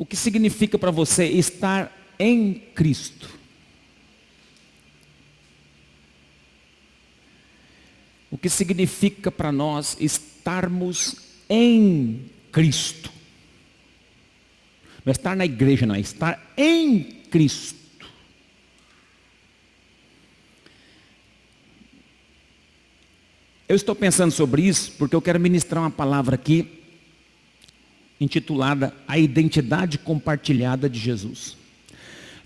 que significa para você estar em Cristo? O que significa para nós estarmos em Cristo? Não é estar na igreja, não, é estar em Cristo. Eu estou pensando sobre isso porque eu quero ministrar uma palavra aqui intitulada A Identidade Compartilhada de Jesus.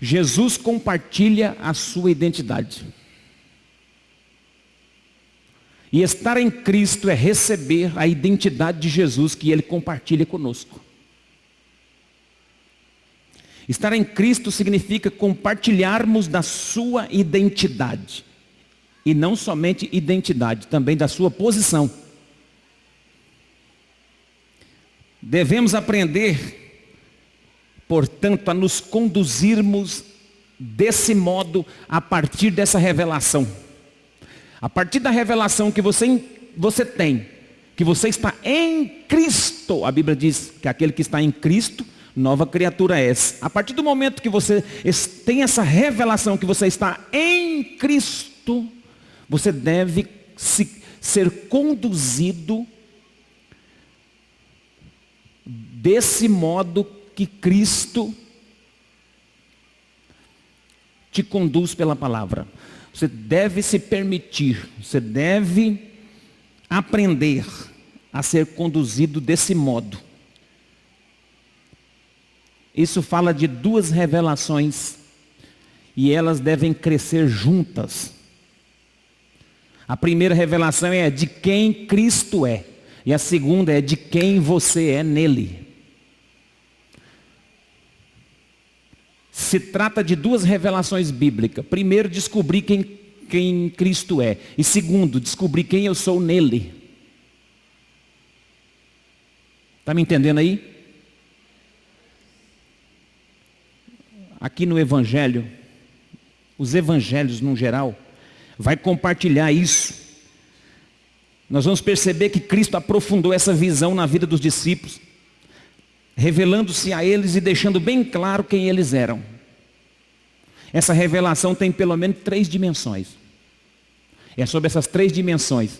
Jesus compartilha a sua identidade. E estar em Cristo é receber a identidade de Jesus que Ele compartilha conosco. Estar em Cristo significa compartilharmos da sua identidade. E não somente identidade, também da sua posição. Devemos aprender, portanto, a nos conduzirmos desse modo a partir dessa revelação. A partir da revelação que você tem, que você está em Cristo, a Bíblia diz que aquele que está em Cristo, nova criatura é. A partir do momento que você tem essa revelação que você está em Cristo, você deve ser conduzido desse modo que Cristo te conduz pela palavra. Você deve se permitir, você deve aprender a ser conduzido desse modo. Isso fala de duas revelações e elas devem crescer juntas. A primeira revelação é de quem Cristo é e a segunda é de quem você é nele. Se trata de duas revelações bíblicas. Primeiro, descobrir quem Cristo é. E segundo, descobrir quem eu sou nele. Está me entendendo aí? Aqui no Evangelho, os evangelhos no geral, vai compartilhar isso. Nós vamos perceber que Cristo aprofundou essa visão na vida dos discípulos, revelando-se a eles e deixando bem claro quem eles eram. Essa revelação tem pelo menos 3 dimensões. É sobre essas 3 dimensões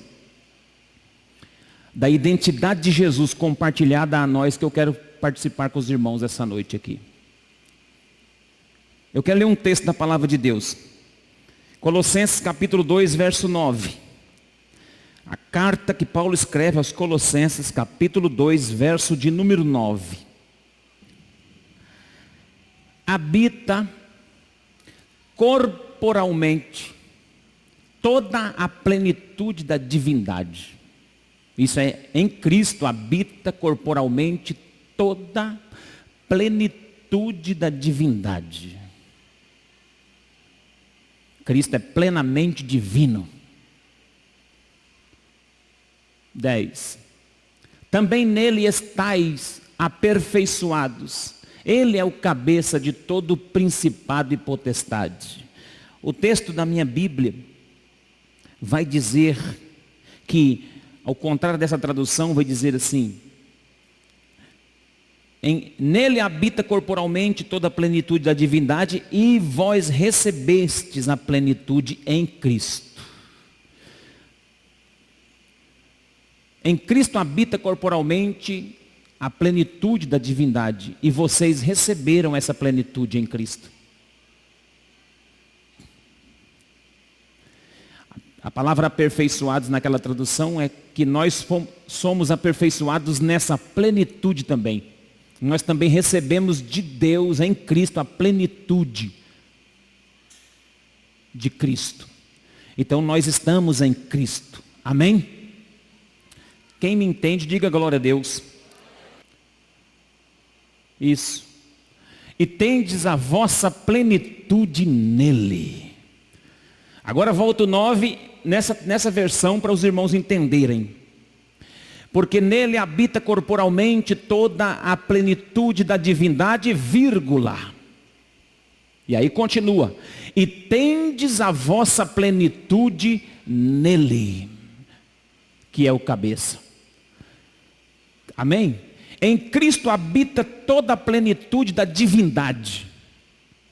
da identidade de Jesus compartilhada a nós que eu quero participar com os irmãos essa noite aqui. Eu quero ler um texto da palavra de Deus. Colossenses capítulo 2, verso 9. A carta que Paulo escreve aos Colossenses, capítulo 2, verso de número 9. Habita corporalmente toda a plenitude da divindade. Isso é, em Cristo habita corporalmente toda a plenitude da divindade. Cristo é plenamente divino. 10. Também nele estáis aperfeiçoados. Ele é o cabeça de todo principado e potestade. O texto da minha Bíblia vai dizer que, ao contrário dessa tradução, vai dizer assim: nele habita corporalmente toda a plenitude da divindade e vós recebestes a plenitude em Cristo. Em Cristo habita corporalmente a plenitude da divindade e vocês receberam essa plenitude em Cristo. A palavra aperfeiçoados naquela tradução é que nós somos aperfeiçoados nessa plenitude também. Nós também recebemos de Deus em Cristo a plenitude de Cristo. Então nós estamos em Cristo. Amém? Quem me entende, diga glória a Deus. Isso. E tendes a vossa plenitude nele. Agora volta o 9 nessa versão para os irmãos entenderem. Porque nele habita corporalmente toda a plenitude da divindade, vírgula. E aí continua. E tendes a vossa plenitude nele, que é o cabeça. Amém? Em Cristo habita toda a plenitude da divindade.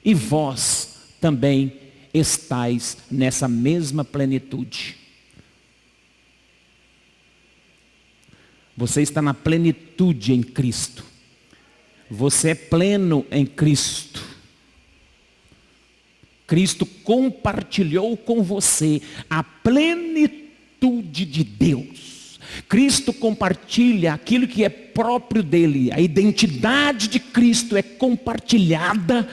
E vós também estáis nessa mesma plenitude. Você está na plenitude em Cristo. Você é pleno em Cristo. Cristo compartilhou com você a plenitude de Deus. Cristo compartilha aquilo que é próprio dele. A identidade de Cristo é compartilhada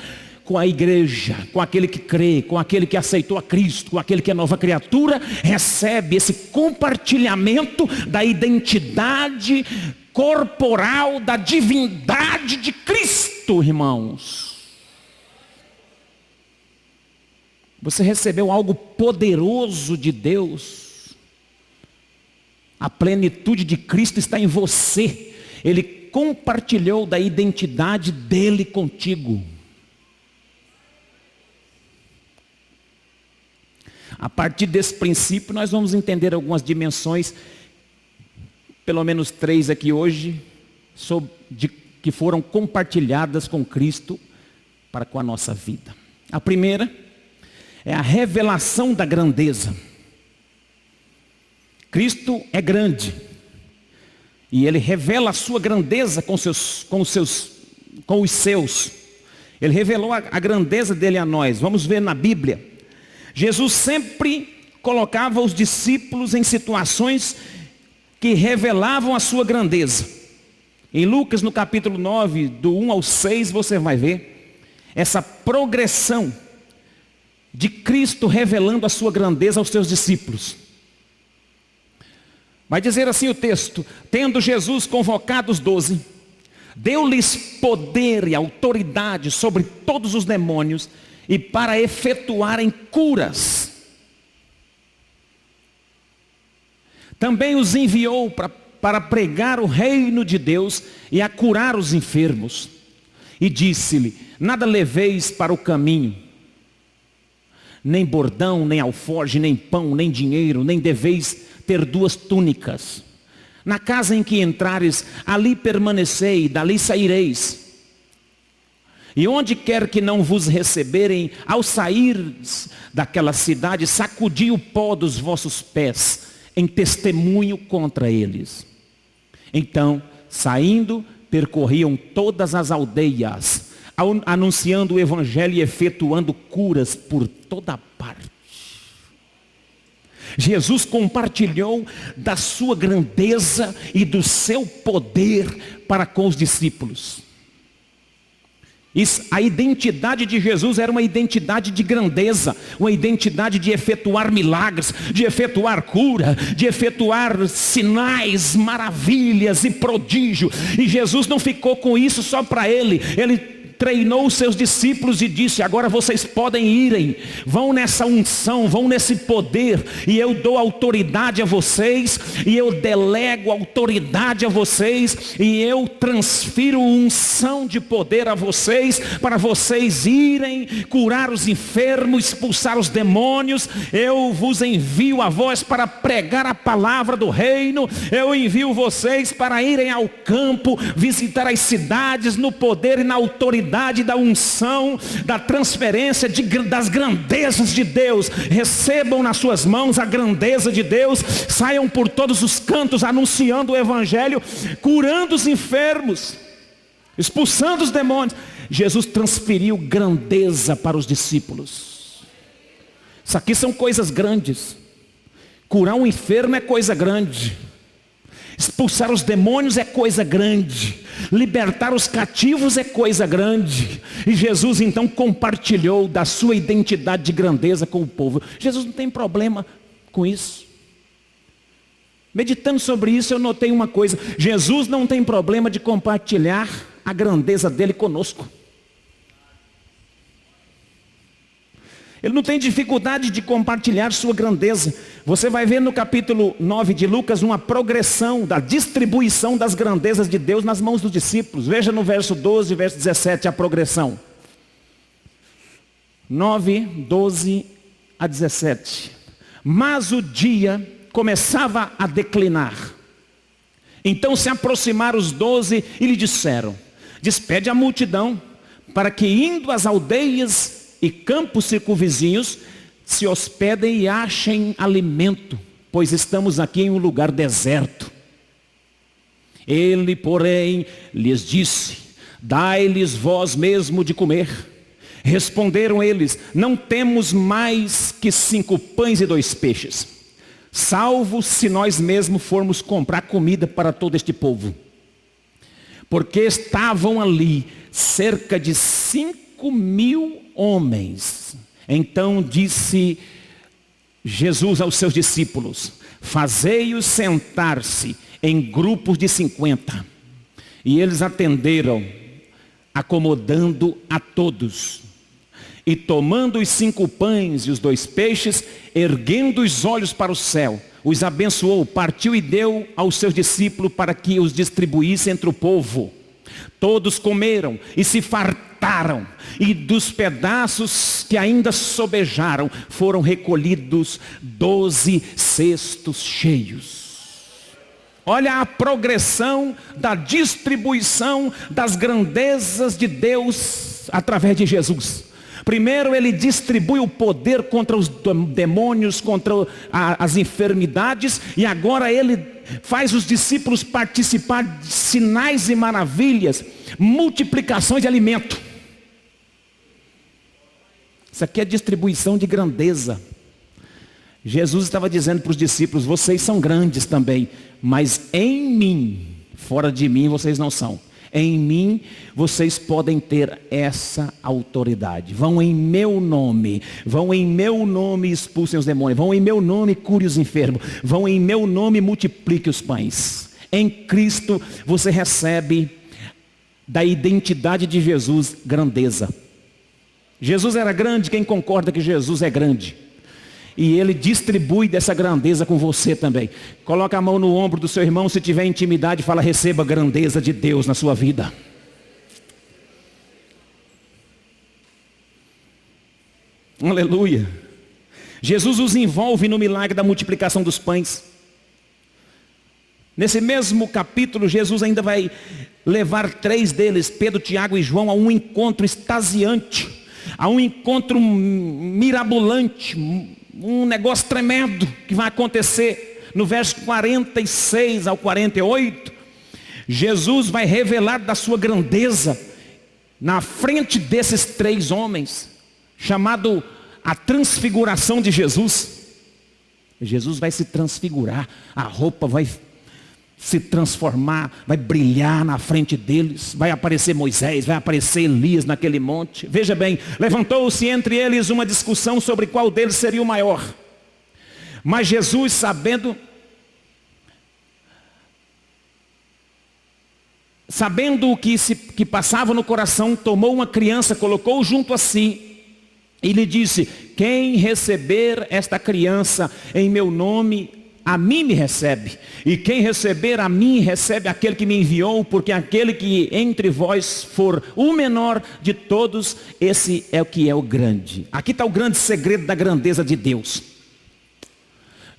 com a igreja, com aquele que crê, com aquele que aceitou a Cristo, com aquele que é nova criatura, recebe esse compartilhamento da identidade corporal, da divindade de Cristo, irmãos. Você recebeu algo poderoso de Deus. A plenitude de Cristo está em você. Ele compartilhou da identidade dele contigo. A partir desse princípio, nós vamos entender algumas dimensões, pelo menos 3 aqui hoje, que foram compartilhadas com Cristo para com a nossa vida. A primeira é a revelação da grandeza. Cristo é grande e Ele revela a sua grandeza com os seus. Ele revelou a grandeza dele a nós. Vamos ver na Bíblia. Jesus sempre colocava os discípulos em situações que revelavam a sua grandeza. Em Lucas, no capítulo 9, do 1 ao 6, você vai ver essa progressão de Cristo revelando a sua grandeza aos seus discípulos. Vai dizer assim o texto: tendo Jesus convocado os 12, deu-lhes poder e autoridade sobre todos os demônios e para efetuarem curas. Também os enviou para pregar o reino de Deus e a curar os enfermos. E disse-lhe: nada leveis para o caminho, nem bordão, nem alforje, nem pão, nem dinheiro, nem deveis ter 2 túnicas. Na casa em que entrares, ali permanecei, e dali saireis. E onde quer que não vos receberem, ao sair daquela cidade, sacudi o pó dos vossos pés, em testemunho contra eles. Então, saindo, percorriam todas as aldeias, anunciando o evangelho e efetuando curas por toda parte. Jesus compartilhou da sua grandeza e do seu poder para com os discípulos. A identidade de Jesus era uma identidade de grandeza, uma identidade de efetuar milagres, de efetuar cura, de efetuar sinais, maravilhas e prodígio. E Jesus não ficou com isso só para ele treinou os seus discípulos e disse: agora vocês podem irem, vão nessa unção, vão nesse poder, e eu dou autoridade a vocês, e eu delego autoridade a vocês, e eu transfiro unção de poder a vocês, para vocês irem curar os enfermos, expulsar os demônios. Eu vos envio a vós para pregar a palavra do reino, eu envio vocês para irem ao campo, visitar as cidades no poder e na autoridade da unção, da transferência das grandezas de Deus. Recebam nas suas mãos a grandeza de Deus, saiam por todos os cantos anunciando o evangelho, curando os enfermos, expulsando os demônios. Jesus transferiu grandeza para os discípulos. Isso aqui são coisas grandes. Curar um enfermo é coisa grande. Expulsar os demônios é coisa grande. Libertar os cativos é coisa grande. E Jesus então compartilhou da sua identidade de grandeza com o povo. Jesus não tem problema com isso. Meditando sobre isso, eu notei uma coisa: Jesus não tem problema de compartilhar a grandeza dele conosco. Ele não tem dificuldade de compartilhar sua grandeza. Você vai ver no capítulo 9 de Lucas uma progressão da distribuição das grandezas de Deus nas mãos dos discípulos. Veja no verso 12 e verso 17 a progressão. 9, 12 a 17. Mas o dia começava a declinar, Então se aproximaram os 12 e lhe disseram: despede a multidão, para que indo às aldeias e campos circunvizinhos, se hospedem e achem alimento, pois estamos aqui em um lugar deserto. Ele, porém, lhes disse: dai-lhes vós mesmo de comer. Responderam eles: não temos mais que 5 pães e 2 peixes, salvo se nós mesmos formos comprar comida para todo este povo. Porque estavam ali cerca de 5.000 homens. Então disse Jesus aos seus discípulos: fazei-os sentar-se em grupos de 50. E eles atenderam, acomodando a todos. E tomando os 5 pães e os 2 peixes, erguendo os olhos para o céu, os abençoou, partiu e deu aos seus discípulos para que os distribuísse entre o povo. Todos comeram e se fartaram, e dos pedaços que ainda sobejaram, foram recolhidos 12 cestos cheios. Olha a progressão da distribuição das grandezas de Deus através de Jesus. Primeiro ele distribui o poder contra os demônios, contra as enfermidades, e agora ele faz os discípulos participar de sinais e maravilhas, multiplicações de alimento. Isso aqui é distribuição de grandeza. Jesus estava dizendo para os discípulos: vocês são grandes também, mas em mim, fora de mim vocês não são. Em mim vocês podem ter essa autoridade. Vão em meu nome. Vão em meu nome e expulsem os demônios. Vão em meu nome e cure os enfermos. Vão em meu nome e multiplique os pães. Em Cristo você recebe da identidade de Jesus grandeza. Jesus era grande, quem concorda que Jesus é grande? E ele distribui dessa grandeza com você também. Coloca a mão no ombro do seu irmão, se tiver intimidade, fala: receba a grandeza de Deus na sua vida. Aleluia. Jesus os envolve no milagre da multiplicação dos pães. Nesse mesmo capítulo, Jesus ainda vai levar 3 deles, Pedro, Tiago e João, a um encontro extasiante, a um encontro mirabolante, um negócio tremendo que vai acontecer no verso 46 ao 48. Jesus vai revelar da sua grandeza na frente desses 3 homens, chamado a transfiguração de Jesus. Jesus vai se transfigurar, a roupa vai se transformar, vai brilhar na frente deles, vai aparecer Moisés, vai aparecer Elias naquele monte. Veja bem, levantou-se entre eles uma discussão sobre qual deles seria o maior. Mas Jesus, sabendo o que passava no coração, tomou uma criança, colocou junto a si e lhe disse: quem receber esta criança em meu nome, a mim me recebe, e quem receber a mim, recebe aquele que me enviou, porque aquele que entre vós for o menor de todos, esse é o que é o grande. Aqui está o grande segredo da grandeza de Deus.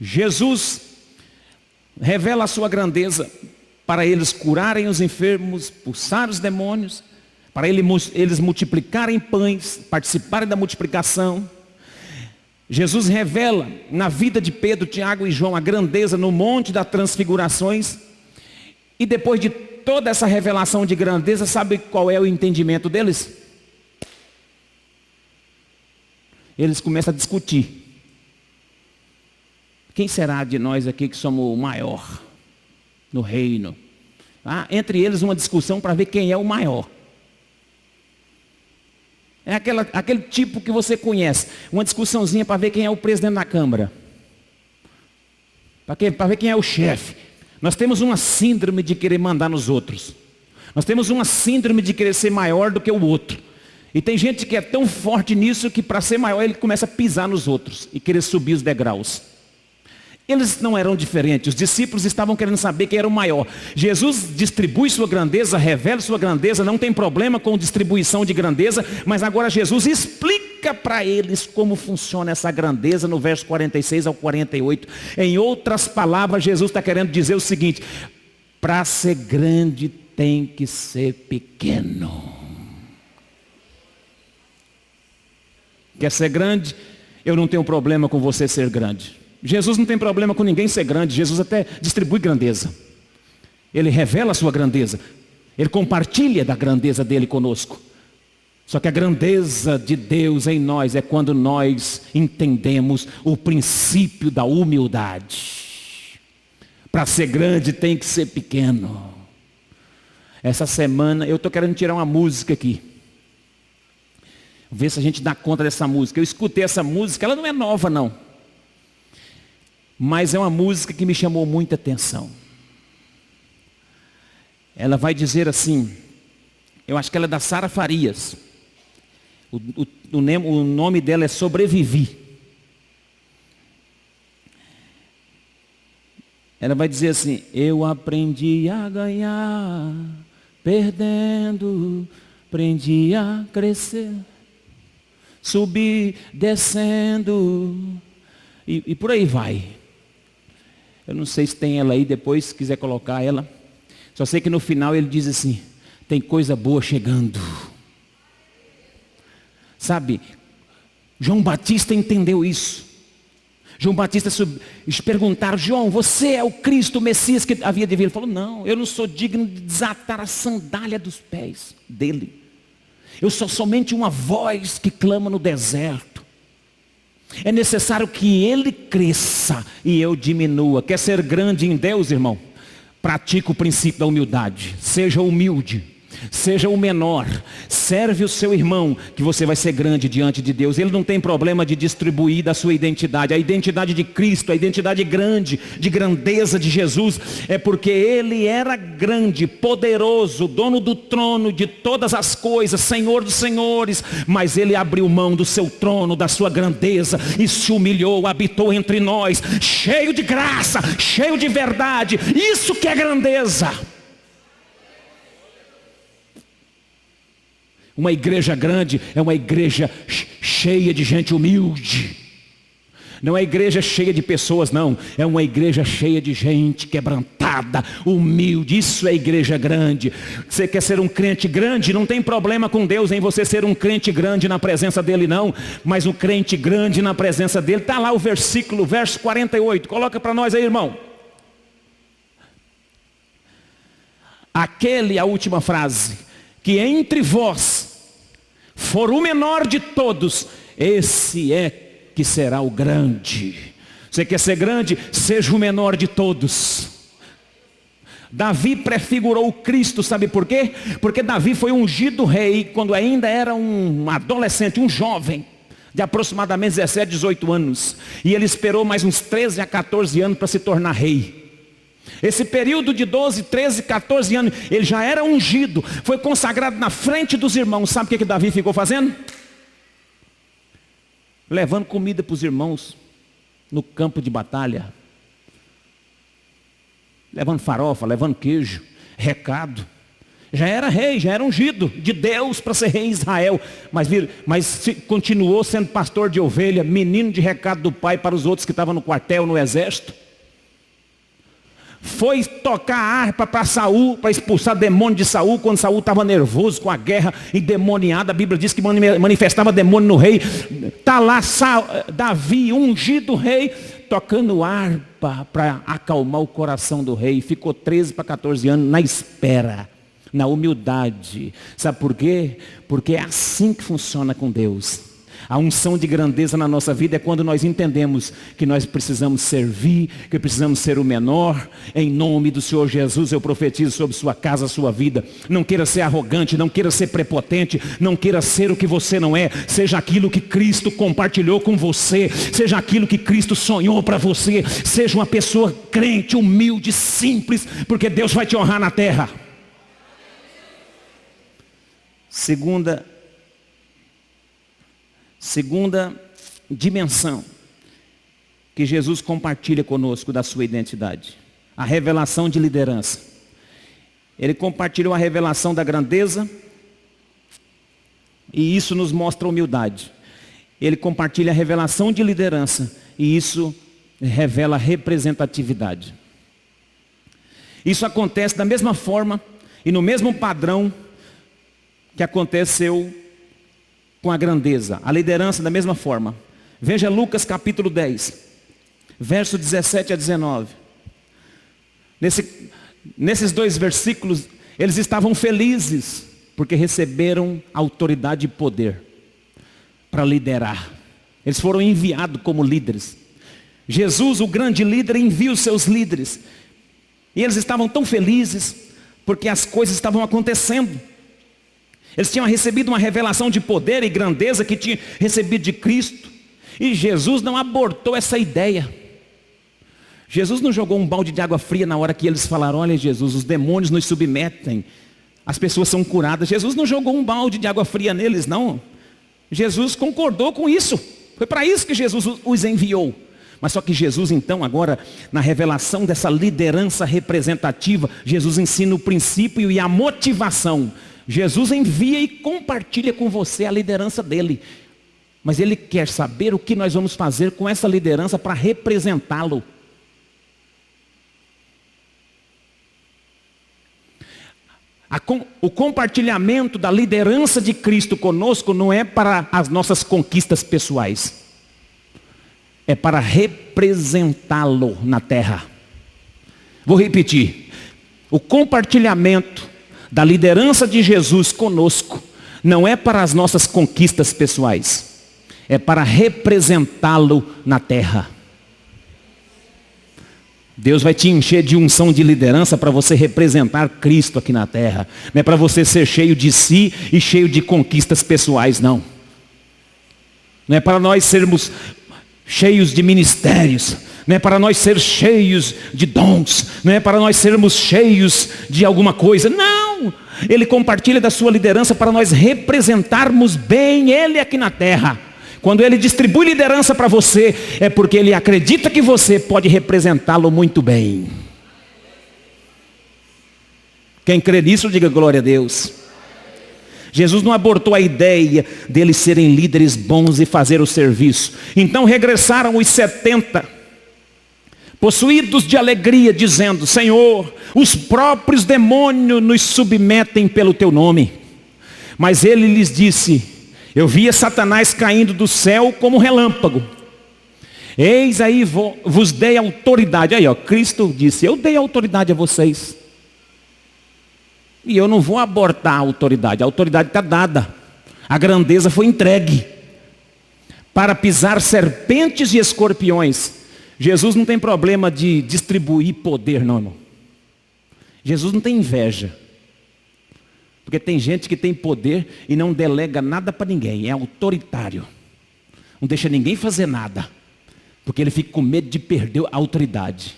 Jesus revela a sua grandeza para eles curarem os enfermos, expulsar os demônios, para eles multiplicarem pães, participarem da multiplicação. Jesus revela na vida de Pedro, Tiago e João a grandeza no monte das transfigurações. E depois de toda essa revelação de grandeza, sabe qual é o entendimento deles? Eles começam a discutir. Quem será de nós aqui que somos o maior no reino? Entre eles uma discussão para ver quem é o maior. É aquele tipo que você conhece. Uma discussãozinha para ver quem é o presidente da Câmara. Para ver quem é o chefe. Nós temos uma síndrome de querer mandar nos outros. Nós temos uma síndrome de querer ser maior do que o outro. E tem gente que é tão forte nisso que para ser maior ele começa a pisar nos outros e querer subir os degraus. Eles não eram diferentes, os discípulos estavam querendo saber quem era o maior. Jesus distribui sua grandeza, revela sua grandeza, não tem problema com distribuição de grandeza, mas agora Jesus explica para eles como funciona essa grandeza no verso 46 ao 48. Em outras palavras, Jesus está querendo dizer o seguinte: Para ser grande tem que ser pequeno. Quer ser grande? Eu não tenho problema com você ser grande. Jesus não tem problema com ninguém ser grande. Jesus até distribui grandeza. Ele revela a sua grandeza. Ele compartilha da grandeza dele conosco. Só que a grandeza de Deus em nós é quando nós entendemos o princípio da humildade. Para ser grande tem que ser pequeno. Essa semana eu estou querendo tirar uma música aqui. Ver se a gente dá conta dessa música. Eu escutei essa música, ela não é nova não. Mas é uma música que me chamou muita atenção. Ela vai dizer assim, eu acho que ela é da Sara Farias. O nome dela é Sobrevivi. Ela vai dizer assim, eu aprendi a ganhar, perdendo, aprendi a crescer, subir, descendo, e por aí vai. Eu não sei se tem ela aí, depois se quiser colocar ela. Só sei que no final ele diz assim, tem coisa boa chegando. Sabe, João Batista entendeu isso. João Batista perguntaram, João, você é o Cristo, o Messias que havia de vir? Ele falou, não, eu não sou digno de desatar a sandália dos pés dele. Eu sou somente uma voz que clama no deserto. É necessário que ele cresça e eu diminua. Quer ser grande em Deus, irmão? Pratique o princípio da humildade. Seja humilde. Seja o menor, serve o seu irmão, que você vai ser grande diante de Deus. Ele não tem problema de distribuir da sua identidade. A identidade de Cristo, a identidade grande, de grandeza de Jesus, é porque Ele era grande, poderoso, dono do trono de todas as coisas, Senhor dos senhores. Mas Ele abriu mão do seu trono, da sua grandeza, e se humilhou, habitou entre nós, cheio de graça, cheio de verdade. Isso que é grandeza. Uma igreja grande é uma igreja cheia de gente humilde. Não é igreja cheia de pessoas, não. É uma igreja cheia de gente quebrantada, humilde. Isso é igreja grande. Você quer ser um crente grande? Não tem problema com Deus em você ser um crente grande na presença dEle, não. Mas um crente grande na presença dEle. Está lá o verso 48. Coloca para nós aí, irmão. A última frase. Que entre vós for o menor de todos, esse é que será o grande. Você quer ser grande? Seja o menor de todos. Davi prefigurou o Cristo, sabe por quê? Porque Davi foi ungido rei quando ainda era um adolescente, um jovem, de aproximadamente 17, 18 anos. E ele esperou mais uns 13 a 14 anos para se tornar rei. Esse período de 12, 13, 14 anos, ele já era ungido, foi consagrado na frente dos irmãos. Sabe o que Davi ficou fazendo? Levando comida para os irmãos no campo de batalha. Levando farofa, levando queijo, recado. Já era rei, já era ungido de Deus para ser rei em Israel. Mas continuou sendo pastor de ovelha, menino de recado do pai para os outros que estavam no quartel, no exército. Foi tocar a harpa para Saul, para expulsar demônio de Saul, quando Saul estava nervoso com a guerra, endemoniado. A Bíblia diz que manifestava demônio no rei. Está lá Davi, ungido rei, tocando harpa para acalmar o coração do rei. Ficou 13 para 14 anos na espera, na humildade. Sabe por quê? Porque é assim que funciona com Deus. A unção de grandeza na nossa vida é quando nós entendemos que nós precisamos servir, que precisamos ser o menor. Em nome do Senhor Jesus eu profetizo sobre sua casa, sua vida. Não queira ser arrogante, não queira ser prepotente, não queira ser o que você não é. Seja aquilo que Cristo compartilhou com você, seja aquilo que Cristo sonhou para você. Seja uma pessoa crente, humilde, simples, porque Deus vai te honrar na terra. Segunda dimensão que Jesus compartilha conosco da sua identidade. A revelação de liderança. Ele compartilhou a revelação da grandeza e isso nos mostra humildade. Ele compartilha a revelação de liderança e isso revela representatividade. Isso acontece da mesma forma e no mesmo padrão que aconteceu com a grandeza. A liderança da mesma forma. Veja Lucas capítulo 10, verso 17 a 19. Nesses dois versículos, eles estavam felizes, porque receberam autoridade e poder para liderar. Eles foram enviados como líderes. Jesus, o grande líder, envia os seus líderes. E eles estavam tão felizes, porque as coisas estavam acontecendo. Eles tinham recebido uma revelação de poder e grandeza que tinham recebido de Cristo. E Jesus não abortou essa ideia. Jesus não jogou um balde de água fria na hora que eles falaram: olha Jesus, os demônios nos submetem, as pessoas são curadas. Jesus não jogou um balde de água fria neles, não. Jesus concordou com isso. Foi para isso que Jesus os enviou. Mas só que Jesus então agora, na revelação dessa liderança representativa, Jesus ensina o princípio e a motivação. Jesus envia e compartilha com você a liderança dele. Mas ele quer saber o que nós vamos fazer com essa liderança para representá-lo. O compartilhamento da liderança de Cristo conosco não é para as nossas conquistas pessoais. É para representá-lo na terra. Vou repetir. O compartilhamento da liderança de Jesus conosco não é para as nossas conquistas pessoais. É para representá-lo na terra. Deus vai te encher de unção de liderança para você representar Cristo aqui na terra. Não é para você ser cheio de si e cheio de conquistas pessoais, não. Não é para nós sermos cheios de ministérios. Não é para nós ser cheios de dons. Não é para nós sermos cheios de alguma coisa. Não! Ele compartilha da sua liderança para nós representarmos bem Ele aqui na terra. Quando Ele distribui liderança para você, é porque Ele acredita que você pode representá-lo muito bem. Quem crê nisso, diga glória a Deus. Jesus não abortou a ideia deles serem líderes bons e fazer o serviço. Então regressaram os 70, possuídos de alegria, dizendo: Senhor, os próprios demônios nos submetem pelo teu nome. Mas Ele lhes disse: eu via Satanás caindo do céu como relâmpago. Eis aí vos dei autoridade. Aí Cristo disse: eu dei autoridade a vocês. E eu não vou abortar a autoridade está dada. A grandeza foi entregue. Para pisar serpentes e escorpiões. Jesus não tem problema de distribuir poder, não, irmão. Jesus não tem inveja. Porque tem gente que tem poder e não delega nada para ninguém. É autoritário. Não deixa ninguém fazer nada. Porque ele fica com medo de perder a autoridade.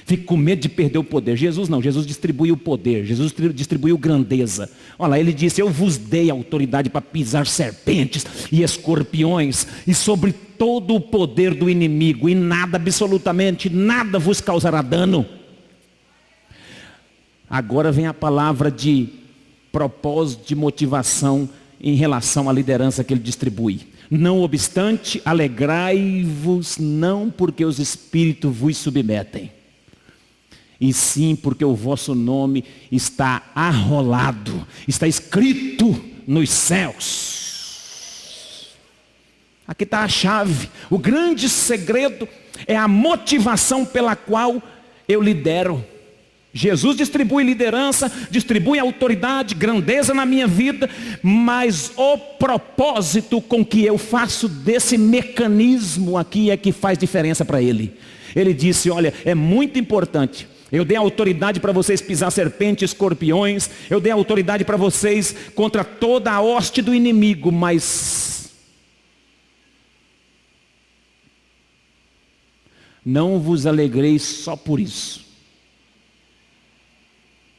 Fica com medo de perder o poder. Jesus não. Jesus distribuiu o poder. Jesus distribuiu grandeza. Olha lá, ele disse: eu vos dei autoridade para pisar serpentes e escorpiões. E sobre todo o poder do inimigo. E nada, absolutamente nada vos causará dano. Agora vem a palavra de propósito, de motivação em relação à liderança que ele distribui. Não obstante, alegrai-vos não porque os espíritos vos submetem, e sim porque o vosso nome está arrolado, está escrito nos céus. Aqui está a chave. O grande segredo é a motivação pela qual eu lidero. Jesus distribui liderança, distribui autoridade, grandeza na minha vida, mas o propósito com que eu faço desse mecanismo aqui é que faz diferença para Ele. Ele disse: olha, é muito importante. Eu dei autoridade para vocês pisar serpentes, escorpiões. Eu dei autoridade para vocês contra toda a hoste do inimigo, mas não vos alegreis só por isso.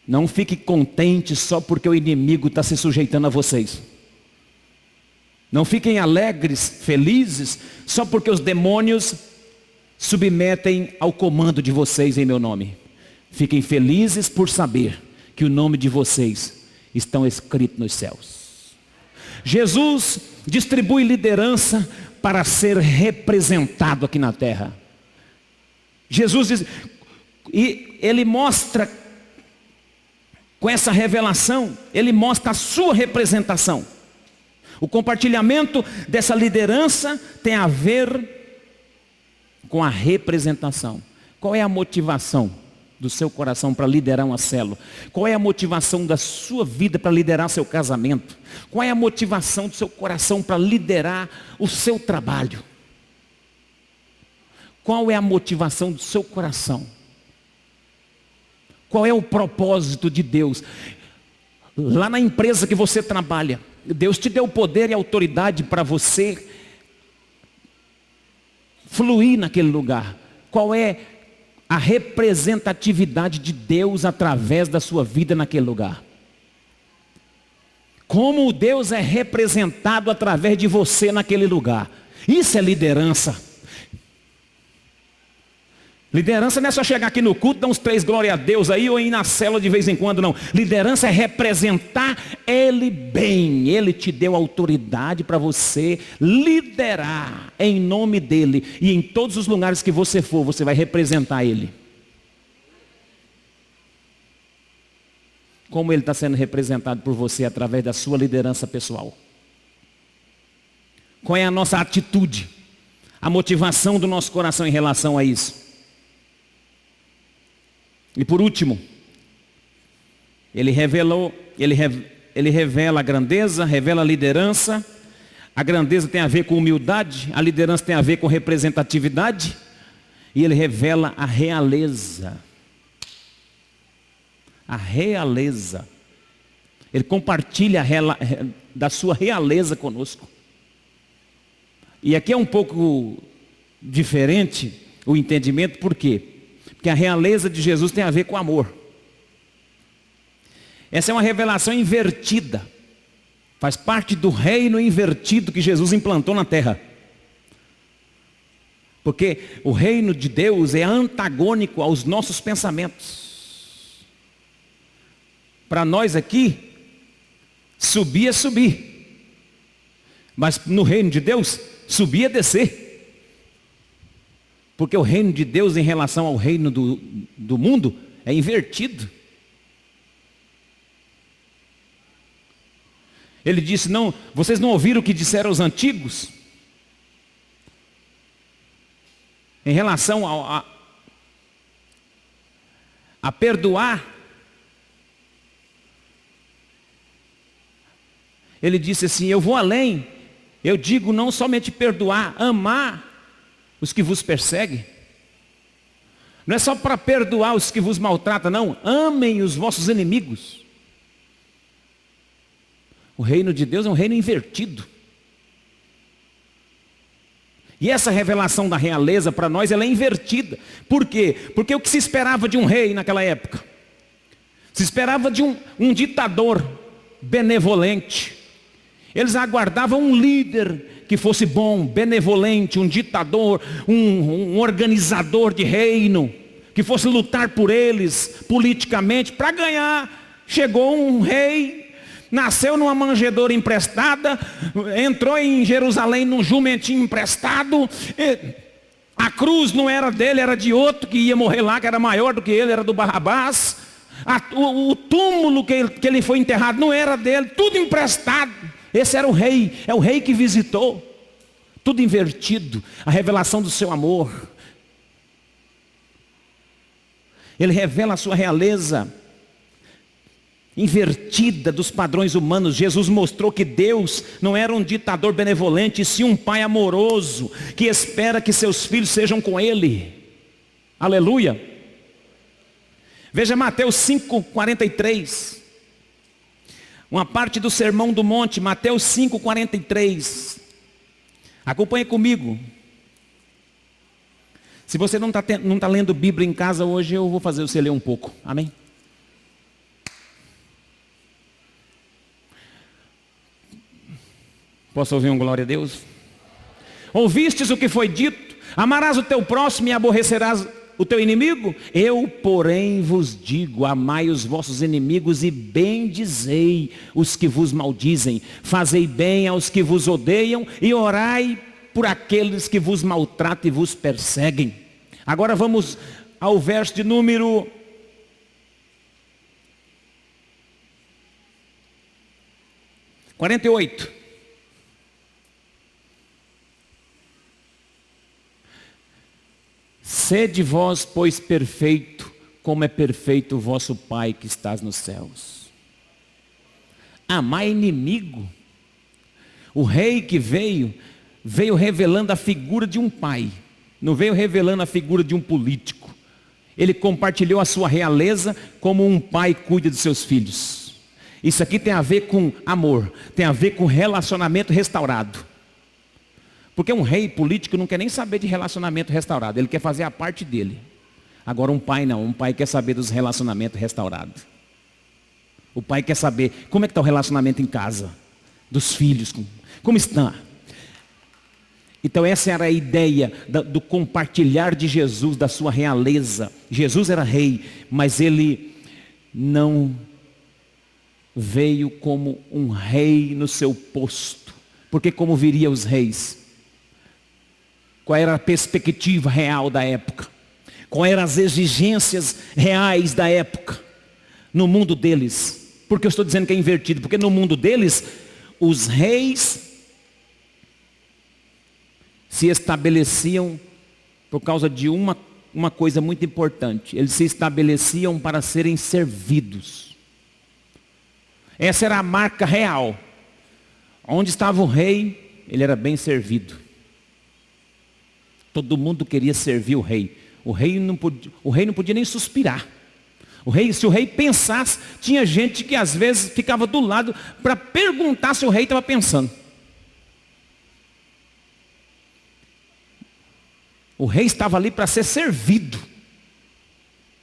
Não fique contente só porque o inimigo está se sujeitando a vocês. Não fiquem alegres, felizes, só porque os demônios submetem ao comando de vocês em meu nome. Fiquem felizes por saber que o nome de vocês estão escrito nos céus. Jesus distribui liderança para ser representado aqui na terra. Jesus diz, e ele mostra Com essa revelação, ele mostra a sua representação. O compartilhamento dessa liderança tem a ver com a representação. Qual é a motivação do seu coração para liderar uma célula? Qual é a motivação da sua vida para liderar seu casamento? Qual é a motivação do seu coração para liderar o seu trabalho? Qual é a motivação do seu coração? Qual é o propósito de Deus? Lá na empresa que você trabalha, Deus te deu poder e autoridade para você fluir naquele lugar. Qual é a representatividade de Deus através da sua vida naquele lugar? Como Deus é representado através de você naquele lugar? Isso é liderança. Liderança não é só chegar aqui no culto, dar uns 3 glória a Deus aí, ou ir na célula de vez em quando, não. Liderança é representar Ele bem. Ele te deu autoridade para você liderar em nome dEle. E em todos os lugares que você for, você vai representar Ele. Como Ele está sendo representado por você através da sua liderança pessoal? Qual é a nossa atitude? A motivação do nosso coração em relação a isso? E por último, ele revela a grandeza, revela a liderança. A grandeza tem a ver com humildade, a liderança tem a ver com representatividade. E ele revela a realeza. A realeza. Ele compartilha da sua realeza conosco. E aqui é um pouco diferente o entendimento, por quê? Porque a realeza de Jesus tem a ver com amor. Essa é uma revelação invertida. Faz parte do reino invertido que Jesus implantou na terra. Porque o reino de Deus é antagônico aos nossos pensamentos. Para nós aqui, subir é subir. Mas no reino de Deus, subir é descer. Porque o reino de Deus em relação ao reino do mundo é invertido. Ele disse, não, vocês não ouviram o que disseram os antigos? Em relação a perdoar. Ele disse assim, eu vou além. Eu digo não somente perdoar, amar os que vos perseguem. Não é só para perdoar os que vos maltratam, não. Amem os vossos inimigos. O reino de Deus é um reino invertido. E essa revelação da realeza para nós ela é invertida. Por quê? Porque o que se esperava de um rei naquela época? Se esperava de um ditador benevolente. Eles aguardavam um líder que fosse bom, benevolente, um ditador, um organizador de reino, que fosse lutar por eles politicamente para ganhar. Chegou um rei, nasceu numa manjedoura emprestada, entrou em Jerusalém num jumentinho emprestado. A cruz não era dele, era de outro que ia morrer lá, que era maior do que ele, era do Barrabás. O túmulo que ele foi enterrado não era dele, tudo emprestado. Esse era o rei, é o rei que visitou. Tudo invertido, a revelação do seu amor. Ele revela a sua realeza invertida dos padrões humanos. Jesus mostrou que Deus não era um ditador benevolente, e sim um pai amoroso, que espera que seus filhos sejam com ele. Aleluia. Veja Mateus 5:43. Uma parte do Sermão do Monte, Mateus 5:43. Acompanhe comigo. Se você não está lendo Bíblia em casa hoje, eu vou fazer você ler um pouco. Amém? Posso ouvir um glória a Deus? Ouvistes o que foi dito? Amarás o teu próximo e aborrecerás o teu inimigo? Eu, porém, vos digo, amai os vossos inimigos e bendizei os que vos maldizem. Fazei bem aos que vos odeiam e orai por aqueles que vos maltratam e vos perseguem. Agora vamos ao verso de número 48. Sede vós, pois, perfeito, como é perfeito o vosso Pai que estás nos céus. Amar inimigo. O rei que veio revelando a figura de um pai. Não veio revelando a figura de um político. Ele compartilhou a sua realeza como um pai cuida dos seus filhos. Isso aqui tem a ver com amor, tem a ver com relacionamento restaurado. Porque um rei político não quer nem saber de relacionamento restaurado, ele quer fazer a parte dele. Agora um pai não, um pai quer saber dos relacionamentos restaurados. O pai quer saber como é que está o relacionamento em casa, dos filhos, como está. Então essa era a ideia do compartilhar de Jesus, da sua realeza. Jesus era rei, mas ele não veio como um rei no seu posto. Porque como viria os reis? Qual era a perspectiva real da época? Quais eram as exigências reais da época? No mundo deles. Porque eu estou dizendo que é invertido? Porque no mundo deles, os reis se estabeleciam por causa de uma coisa muito importante. Eles se estabeleciam para serem servidos. Essa era a marca real. Onde estava o rei, ele era bem servido. Todo mundo queria servir o rei. O rei não podia nem suspirar. Se o rei pensasse, tinha gente que às vezes ficava do lado para perguntar se o rei estava pensando. O rei estava ali para ser servido.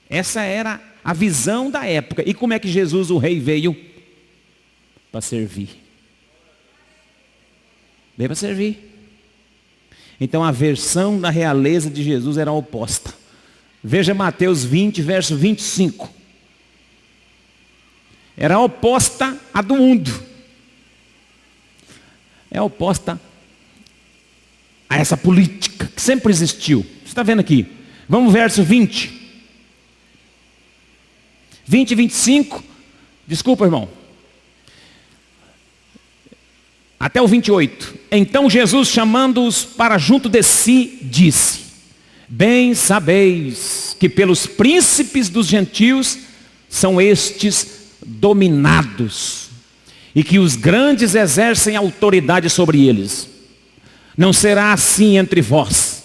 Essa era a visão da época. E como é que Jesus, o rei, veio? Para servir. Veio para servir. Então a versão da realeza de Jesus era oposta. Veja Mateus 20, verso 25. Era oposta à do mundo. É oposta a essa política que sempre existiu. Você está vendo aqui? Vamos verso 20. 20 e 25. Desculpa, irmão. Até o 28. Então Jesus, chamando-os para junto de si, disse: bem sabeis que pelos príncipes dos gentios são estes dominados, e que os grandes exercem autoridade sobre eles. Não será assim entre vós,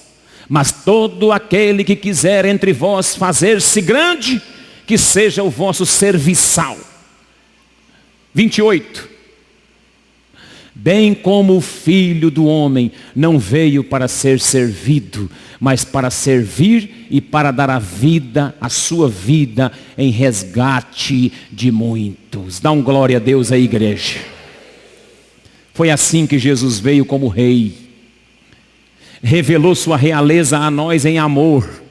mas todo aquele que quiser entre vós fazer-se grande, que seja o vosso serviçal. 28. Bem como o Filho do Homem não veio para ser servido, mas para servir e para dar a sua vida em resgate de muitos. Dá um glória a Deus aí, igreja. Foi assim que Jesus veio como rei. Revelou sua realeza a nós em amor.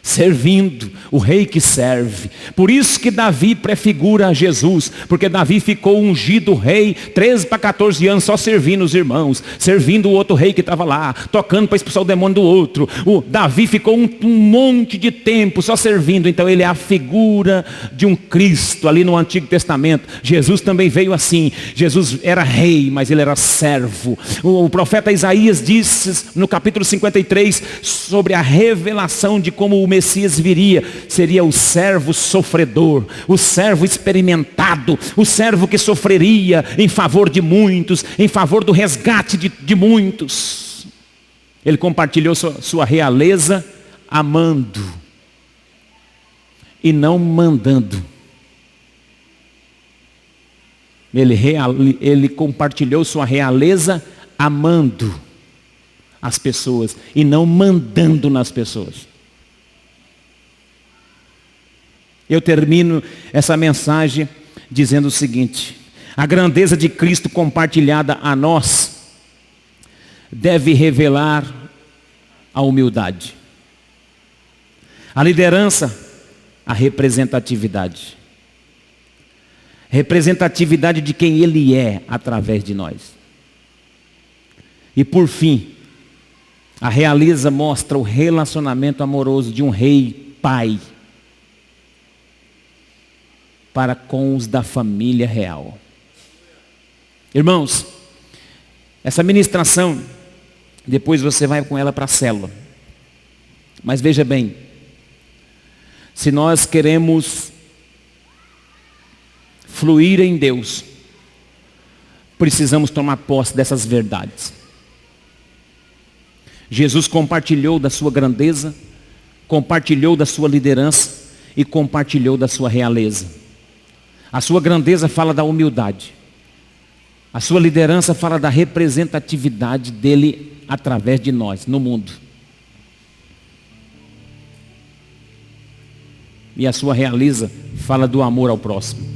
Servindo, o rei que serve. Por isso que Davi prefigura Jesus, porque Davi ficou ungido rei 13 para 14 anos só servindo os irmãos, servindo o outro rei que estava lá, tocando para expulsar o demônio do outro. O Davi ficou um monte de tempo só servindo. Então ele é a figura de um Cristo ali no Antigo Testamento. Jesus também veio assim. Jesus era rei, mas ele era servo. O profeta Isaías disse no capítulo 53 sobre a revelação de como o Messias viria. Seria o servo sofredor, o servo experimentado, o servo que sofreria em favor de muitos, em favor do resgate de muitos. Ele compartilhou sua realeza amando e não mandando. Ele compartilhou sua realeza amando as pessoas e não mandando nas pessoas. Eu termino essa mensagem dizendo o seguinte: a grandeza de Cristo compartilhada a nós deve revelar a humildade, a liderança, a representatividade de quem Ele é através de nós. E por fim, a realeza mostra o relacionamento amoroso de um rei pai para com os da família real. Irmãos, essa ministração, depois você vai com ela para a célula. Mas veja bem, se nós queremos fluir em Deus, precisamos tomar posse dessas verdades. Jesus compartilhou da sua grandeza, compartilhou da sua liderança e compartilhou da sua realeza. A sua grandeza fala da humildade. A sua liderança fala da representatividade dele através de nós, no mundo. E a sua realeza fala do amor ao próximo.